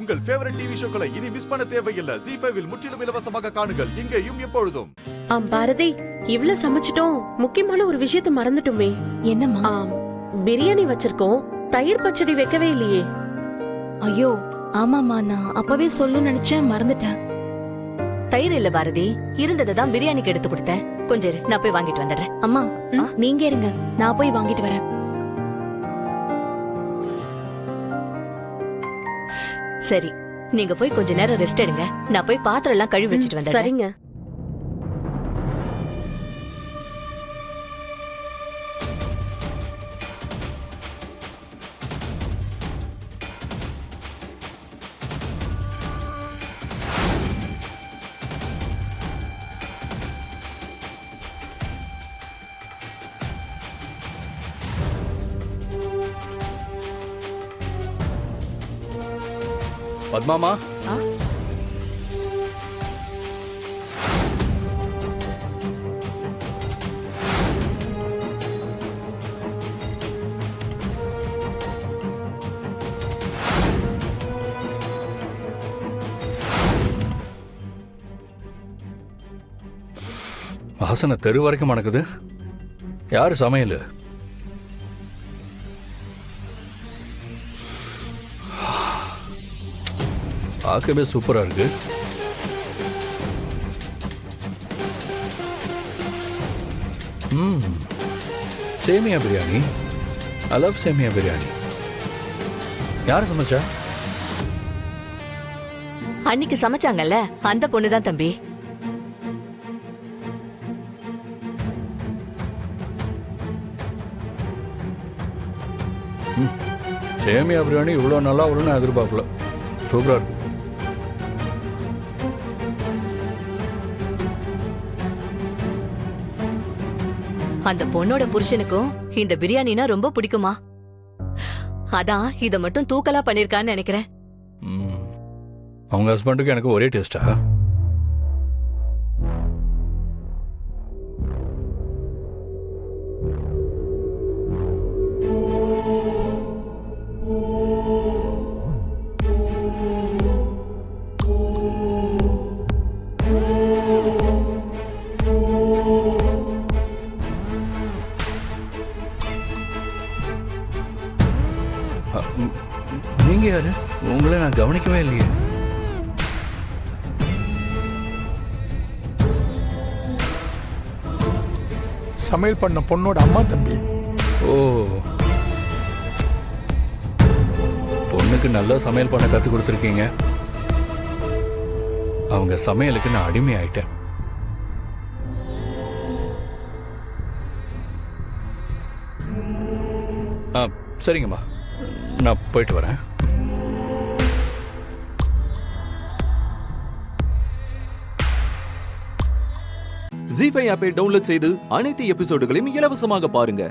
உங்கள் favourite TV ஷோக்களை இனி miss பண்ண தேவையில்லை. ZEE5 இல் முற்றிலும் இலவசமாக காணுங்கள், இங்கேயும் எப்பொழுதும். பாரதி, இவ்ளோ சமைச்சிட்டோம், முக்கியமான ஒரு விஷயத்தை மறந்துட்டோமே. என்னம்மா? பிரியாணி வச்சிருக்கோம், தயிர் பச்சடி வைக்கவே இல்லையே. ஐயோ ஆமாமா, நான் அப்பவே சொல்லணும்னு நினைச்சேன், மறந்துட்டேன். தயிர் இல்ல பாரதி, இருந்ததை தான் பிரியாணிக்கு எடுத்து கொடுத்தேன். கொஞ்சம் இரு, நான் போய் வாங்கிட்டு வந்துடுறேன். அம்மா நீங்க இருங்க, நான் போய் வாங்கிட்டு வரேன். சரி, நீங்க போய் கொஞ்ச நேரம் ரெஸ்ட் எடுங்க. நான் போய் பாத்திரம் எல்லாம் கழுவி வச்சிட்டு வந்துடுறேன். சரிங்க. பத்மாமா, வாசனை தெரு வரைக்கும் மணக்குது. யாரு சமையல்? பார்க்கவே சூப்பரா இருக்கு. சேமியா பிரியாணி. ஐ லவ் சேமியா பிரியாணி. யார் சமைச்சா? அன்னைக்கு சமைச்சாங்கல்ல, அந்த பொண்ணுதான் தம்பி. சேமியா பிரியாணி இவ்வளோ நல்லா வரும்னு எதிர்பார்க்கல. சூப்பரா இருக்கு. அந்த பொண்ணோட புருஷனுக்கும் இந்த பிரியாணினா ரொம்ப பிடிக்குமா, அதான் இத மட்டும் தூக்கலா பண்ணிருக்கான்னு நினைக்கிறேன். அவங்க ஹஸ்பண்டுக்கு எனக்கு ஒரே டேஸ்டா? நீங்க யாரு? உங்களை நான் கவனிக்கவே இல்லையே. சமையல் பண்ண பொண்ணோட அம்மா தம்பி. ஓ, பொண்ணுக்கு நல்லா சமையல் பண்ண கத்து கொடுத்துருக்கீங்க. அவங்க சமையலுக்கு நான் அடிமை ஆயிட்டேன். சரிங்கம்மா, நான் போயிட்டு வரேன். ZEE5 ஆப்பை டவுன்லோட் செய்து அனைத்து எபிசோடுகளையும் இலவசமாக பாருங்க.